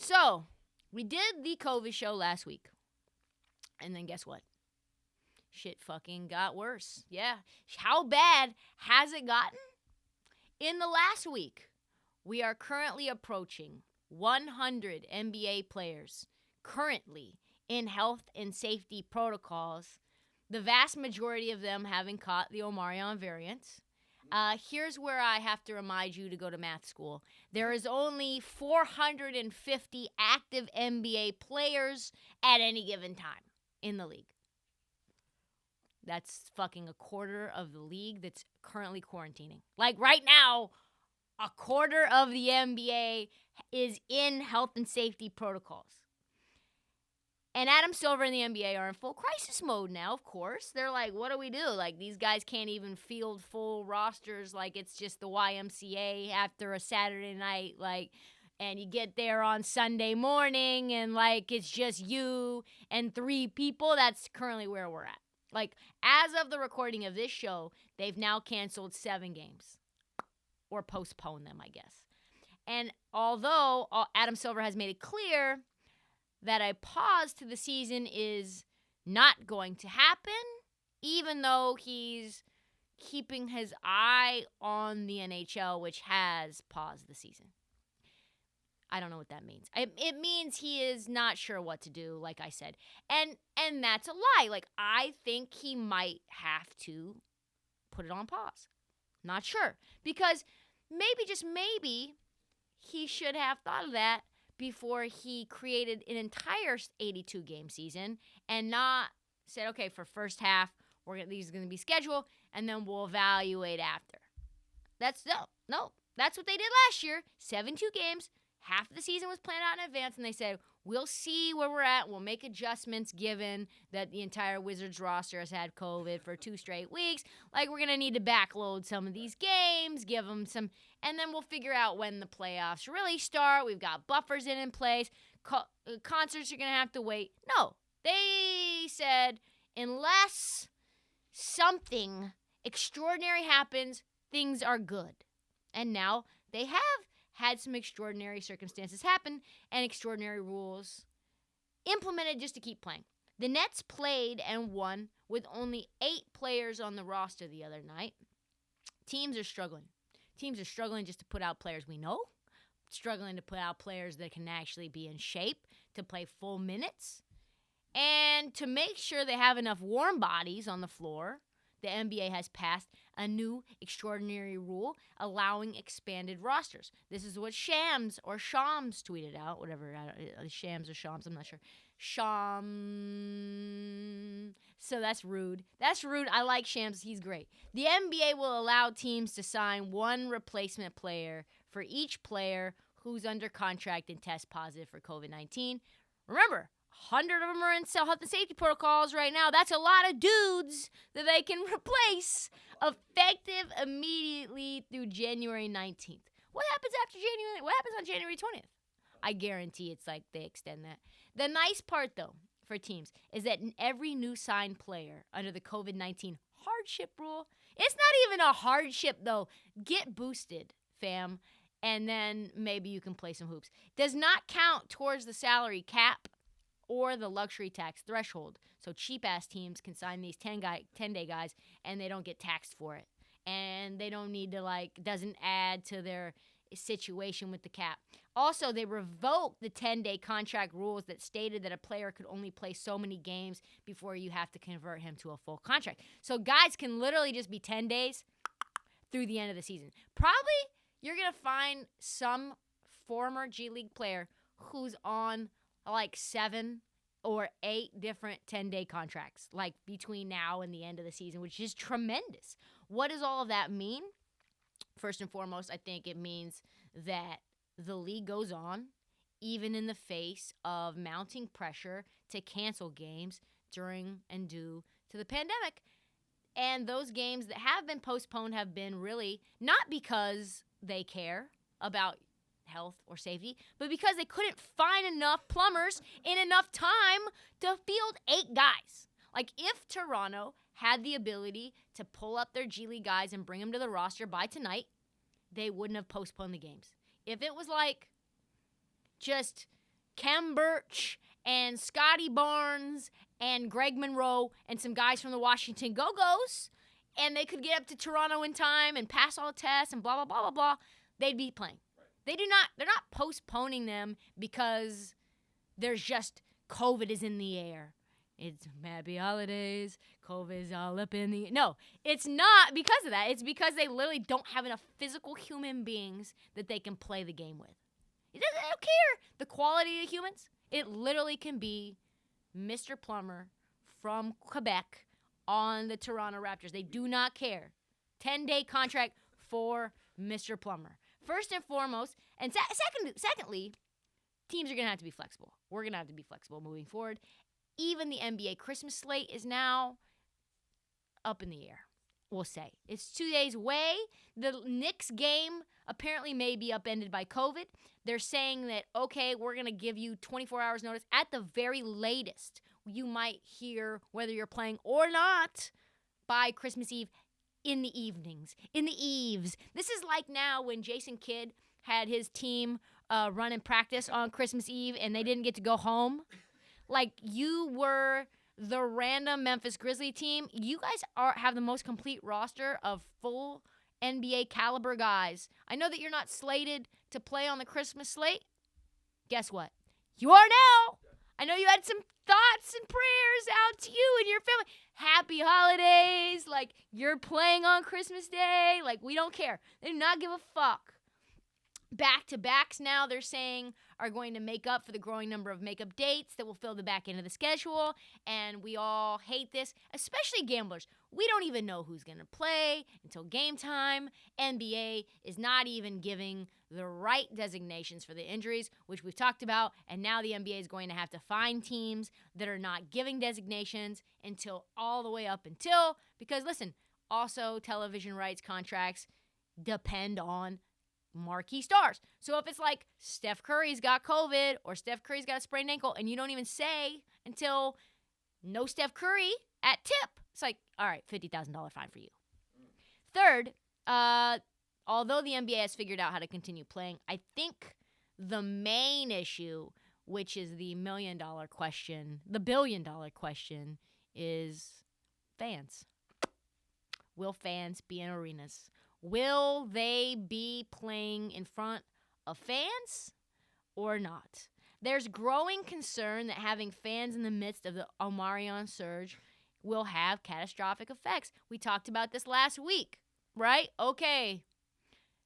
So, we did the COVID show last week. And then guess what? Shit fucking got worse. Yeah. How bad has it gotten? In the last week, we are currently approaching 100 NBA players currently in health and safety protocols, the vast majority of them having caught the Omicron variant. Here's where I have to remind you to go to math school. There is only 450 active NBA players at any given time in the league. That's fucking a quarter of the league that's currently quarantining. Like right now, a quarter of the NBA is in health and safety protocols. And Adam Silver and the NBA are in full crisis mode now, of course. They're like, what do we do? Like, these guys can't even field full rosters like it's just the YMCA after a Saturday night, like, and you get there on Sunday morning and, like, it's just you and 3 people. That's currently where we're at. Like, as of the recording of this show, they've now canceled 7 games. Or postponed them, I guess. And although Adam Silver has made it clear that a pause to the season is not going to happen, even though he's keeping his eye on the NHL, which has paused the season. I don't know what that means. It means he is not sure what to do, like I said. And that's a lie. Like, I think he might have to put it on pause. Not sure. Because maybe, just maybe, he should have thought of that before he created an entire 82-game season and not said, okay, for first half, these are going to be scheduled, and then we'll evaluate after. No. That's what they did last year. 72 games. Half of the season was planned out in advance, and they said, we'll see where we're at. We'll make adjustments given that the entire Wizards roster has had COVID for 2 straight weeks. Like, we're going to need to backload some of these games, give them some, and then we'll figure out when the playoffs really start. We've got buffers in place. Concerts are going to have to wait. No, they said, unless something extraordinary happens, things are good. And now they have had some extraordinary circumstances happen and extraordinary rules implemented just to keep playing. The Nets played and won with only 8 players on the roster the other night. Teams are struggling. Teams are struggling just to put out players we know, struggling to put out players that can actually be in shape to play full minutes, and to make sure they have enough warm bodies on the floor. The NBA has passed a new extraordinary rule allowing expanded rosters. This is what Shams tweeted out, whatever, Shams or Shams, I'm not sure. So that's rude. I like Shams. He's great. The NBA will allow teams to sign 1 replacement player for each player who's under contract and test positive for COVID-19. Remember, 100 of them are in health and safety protocols right now. That's a lot of dudes that they can replace, effective immediately through January 19th. What happens after January? What happens on January 20th? I guarantee it's like they extend that. The nice part, though, for teams is that every new signed player under the COVID-19 hardship rule, it's not even a hardship, though. Get boosted, fam, and then maybe you can play some hoops. Does not count towards the salary cap or the luxury tax threshold. So cheap-ass teams can sign these 10-day guys, and they don't get taxed for it. And they don't need to, doesn't add to their situation with the cap. Also, they revoked the 10-day contract rules that stated that a player could only play so many games before you have to convert him to a full contract. So guys can literally just be 10 days through the end of the season. Probably you're going to find some former G League player who's on 7 or 8 different 10-day contracts, between now and the end of the season, which is tremendous. What does all of that mean? First and foremost, I think it means that the league goes on, even in the face of mounting pressure to cancel games during and due to the pandemic. And those games that have been postponed have been really not because they care about health or safety, but because they couldn't find enough plumbers in enough time to field 8 guys. If Toronto had the ability to pull up their G League guys and bring them to the roster by tonight, they wouldn't have postponed the games. If it was just Kem Birch and Scotty Barnes and Greg Monroe and some guys from the Washington Go-Go's, and they could get up to Toronto in time and pass all the tests and blah, blah, blah, blah, blah, they'd be playing. They're not postponing them because there's just COVID is in the air. It's happy holidays. COVID is all up in the... No, it's not because of that. It's because they literally don't have enough physical human beings that they can play the game with. They don't care the quality of humans. It literally can be Mr. Plummer from Quebec on the Toronto Raptors. They do not care. 10-day contract for Mr. Plummer. First and foremost, and secondly, teams are going to have to be flexible. We're going to have to be flexible moving forward. Even the NBA Christmas slate is now up in the air, we'll say. It's 2 days away. The Knicks game apparently may be upended by COVID. They're saying that, okay, we're going to give you 24 hours notice. At the very latest, you might hear whether you're playing or not by Christmas Eve in the evenings, in the eves. This is like now when Jason Kidd had his team run and practice on Christmas Eve and they didn't get to go home. Like, you were the random Memphis Grizzly team. You guys have the most complete roster of full NBA caliber guys. I know that you're not slated to play on the Christmas slate. Guess what? You are now. I know you had some thoughts and prayers out to you and your family. Happy holidays. Like, you're playing on Christmas Day. Like, we don't care. They do not give a fuck. Back-to-backs now, they're saying, are going to make up for the growing number of makeup dates that will fill the back end of the schedule, and we all hate this, especially gamblers. We don't even know who's going to play until game time. NBA is not even giving the right designations for the injuries, which we've talked about, and now the NBA is going to have to find teams that are not giving designations until all the way up until, because listen, also television rights contracts depend on marquee stars. So if it's like Steph Curry's got COVID or Steph Curry's got a sprained ankle and you don't even say until no Steph Curry at tip, it's like, all right, $50,000 fine for you. Third, although the NBA has figured out how to continue playing, I think the main issue, which is the $1 million question, the $1 billion question, is fans. Will fans be in arenas? Will they be playing in front of fans or not? There's growing concern that having fans in the midst of the Omicron surge will have catastrophic effects. We talked about this last week, right? Okay,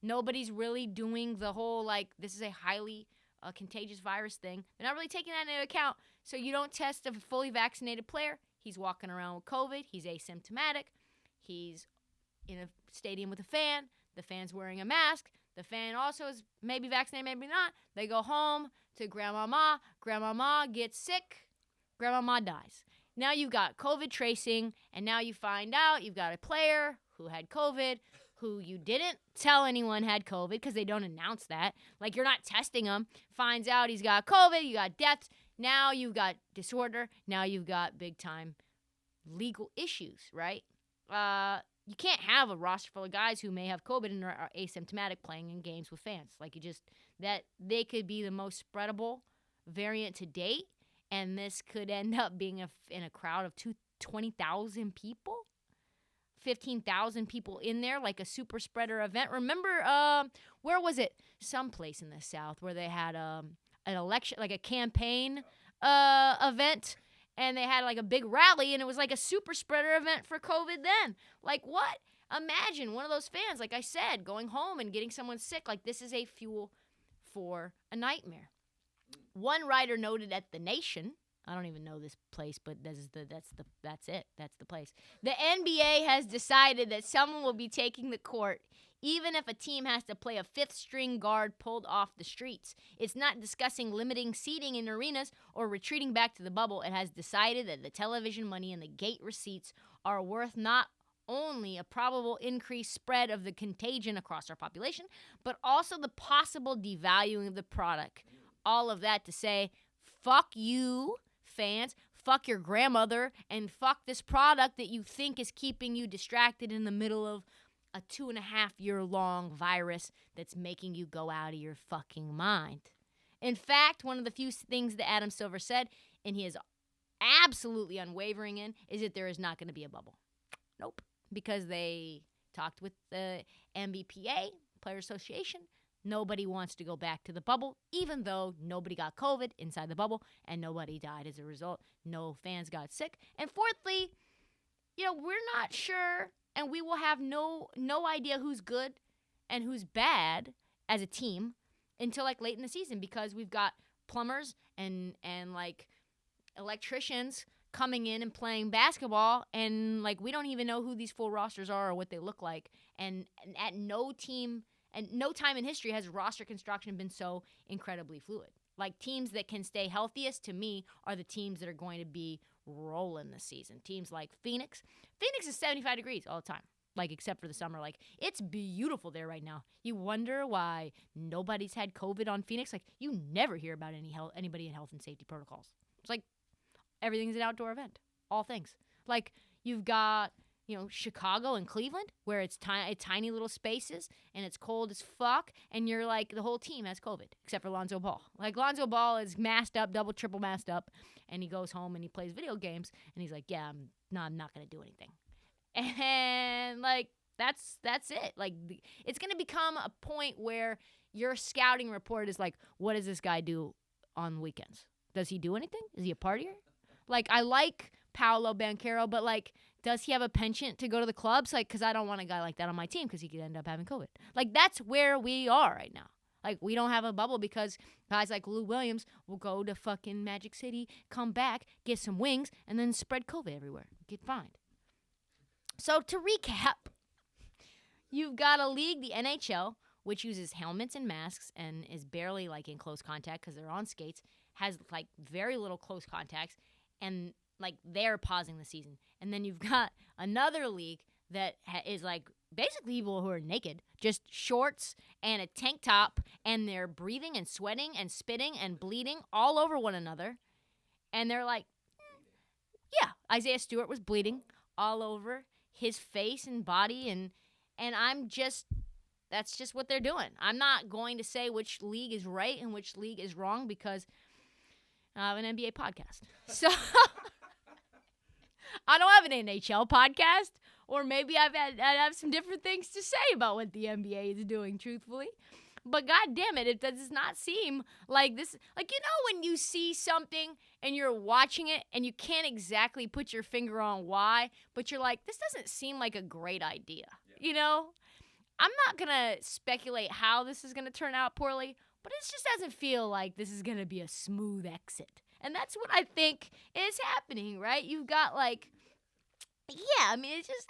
nobody's really doing the whole, like, this is a highly contagious virus thing. They're not really taking that into account. So you don't test a fully vaccinated player. He's walking around with COVID. He's asymptomatic. He's in a stadium with a fan. The fan's wearing a mask. The fan also is maybe vaccinated, maybe not. They go home to grandmama. Grandmama gets sick. Grandmama dies. Now you've got COVID tracing, and now you find out you've got a player who had COVID, who you didn't tell anyone had COVID because they don't announce that. Like, you're not testing him. Finds out he's got COVID. You got deaths. Now you've got disorder. Now you've got big-time legal issues, right? You can't have a roster full of guys who may have COVID and are asymptomatic playing in games with fans. Like, that they could be the most spreadable variant to date, and this could end up being in a crowd of 20,000 people, 15,000 people in there, like a super spreader event. Remember, where was it? Someplace in the South where they had an election, like a campaign event. And they had like a big rally, and it was like a super spreader event for COVID then. Like, what? Imagine one of those fans, like I said, going home and getting someone sick. Like, this is a fuel for a nightmare. One writer noted at The Nation, I don't even know this place, but that's it. That's the place. The NBA has decided that someone will be taking the court even if a team has to play a fifth-string guard pulled off the streets. It's not discussing limiting seating in arenas or retreating back to the bubble. It has decided that the television money and the gate receipts are worth not only a probable increased spread of the contagion across our population, but also the possible devaluing of the product. All of that to say, fuck you, fans, fuck your grandmother, and fuck this product that you think is keeping you distracted in the middle of a 2.5-year-long virus that's making you go out of your fucking mind. In fact, one of the few things that Adam Silver said, and he is absolutely unwavering in, is that there is not going to be a bubble. Nope. Because they talked with the MBPA, Player Association. Nobody wants to go back to the bubble, even though nobody got COVID inside the bubble and nobody died as a result. No fans got sick. And fourthly, we're not sure, and we will have no idea who's good and who's bad as a team until like late in the season, because we've got plumbers and like electricians coming in and playing basketball, and like we don't even know who these full rosters are or what they look like. And at no time in history has roster construction been so incredibly fluid. Like, teams that can stay healthiest to me are the teams that are going to be rolling this season. Teams like Phoenix. Phoenix is 75 degrees all the time, like except for the summer. Like, it's beautiful there right now. You wonder why nobody's had COVID on Phoenix. Like, you never hear about anybody in health and safety protocols. It's like everything's an outdoor event. All things. Like, you've got Chicago and Cleveland, where it's tiny little spaces and it's cold as fuck, and you're like, the whole team has COVID except for Lonzo Ball. Like, Lonzo Ball is masked up, double, triple masked up, and he goes home and he plays video games, and he's like, yeah, I'm not gonna do anything. And like, that's it. Like, it's gonna become a point where your scouting report is like, what does this guy do on weekends? Does he do anything? Is he a partier? Like, I like Paolo Banchero, but like, does he have a penchant to go to the clubs? Like, because I don't want a guy like that on my team because he could end up having COVID. Like, that's where we are right now. Like, we don't have a bubble because guys like Lou Williams will go to fucking Magic City, come back, get some wings, and then spread COVID everywhere. Get fined. So to recap, you've got a league, the NHL, which uses helmets and masks and is barely like in close contact because they're on skates, has like very little close contacts, and like they're pausing the season. And then you've got another league that is like basically people who are naked, just shorts and a tank top, and they're breathing and sweating and spitting and bleeding all over one another. And they're like, yeah, Isaiah Stewart was bleeding all over his face and body, and that's just what they're doing. I'm not going to say which league is right and which league is wrong because I have an NBA podcast. So I don't have an NHL podcast, or maybe I have some different things to say about what the NBA is doing, truthfully. But God damn it, it does not seem like this. Like, when you see something and you're watching it and you can't exactly put your finger on why, but you're like, this doesn't seem like a great idea. Yeah. I'm not going to speculate how this is going to turn out poorly, but it just doesn't feel like this is going to be a smooth exit. And that's what I think is happening, right? You've got like, yeah, I mean, it's just,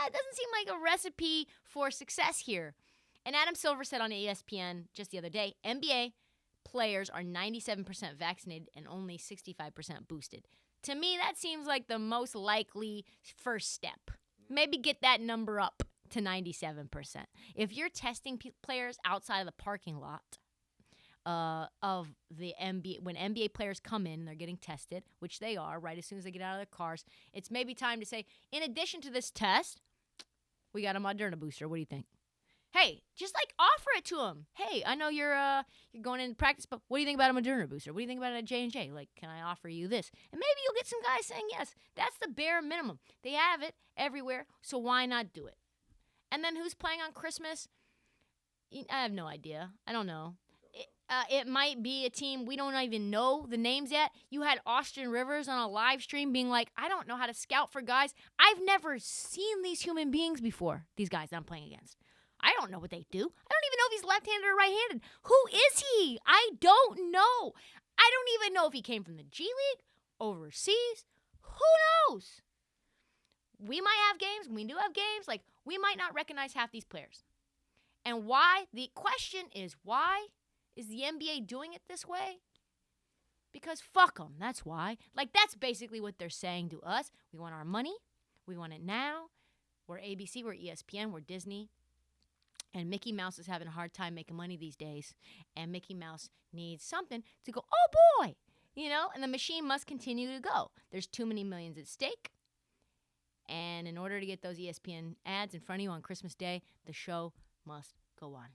it doesn't seem like a recipe for success here. And Adam Silver said on ESPN just the other day, NBA players are 97% vaccinated and only 65% boosted. To me, that seems like the most likely first step. Maybe get that number up to 97%. If you're testing players outside of the parking lot of the NBA, when NBA players come in, they're getting tested, which they are right as soon as they get out of their cars, it's maybe time to say, in addition to this test, we got a Moderna booster. What do you think? Hey, just like offer it to them. Hey, I know you're going into practice, but what do you think about a Moderna booster? What do you think about a J&J? Like, can I offer you this? And maybe you'll get some guys saying yes. That's the bare minimum. They have it everywhere, so why not do it? And then who's playing on Christmas? I have no idea. I don't know. It might be a team we don't even know the names yet. You had Austin Rivers on a live stream being like, I don't know how to scout for guys. I've never seen these human beings before, these guys that I'm playing against. I don't know what they do. I don't even know if he's left-handed or right-handed. Who is he? I don't know. I don't even know if he came from the G League, overseas. Who knows? We might have games. We do have games. Like, we might not recognize half these players. And why? The question is, why is the NBA doing it this way? Because fuck them. That's why. Like, that's basically what they're saying to us. We want our money. We want it now. We're ABC. We're ESPN. We're Disney. And Mickey Mouse is having a hard time making money these days. And Mickey Mouse needs something to go, oh boy, and the machine must continue to go. There's too many millions at stake. And in order to get those ESPN ads in front of you on Christmas Day, the show must go on.